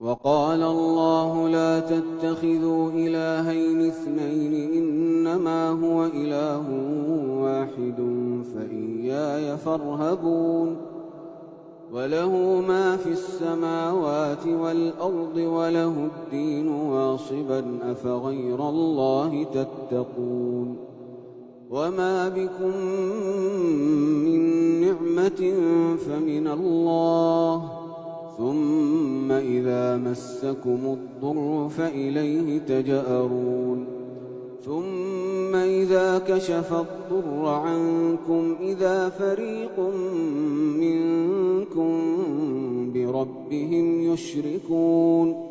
وقال الله لا تتخذوا إلهين اثنين إنما هو إله واحد فإياي فارهبون وله ما في السماوات والأرض وله الدين واصبا أفغير الله تتقون وما بكم من نعمة فمن الله ثم إذا مسكم الضر فإليه تجأرون ثم إذا كشف الضر عنكم إذا فريق منكم بربهم يشركون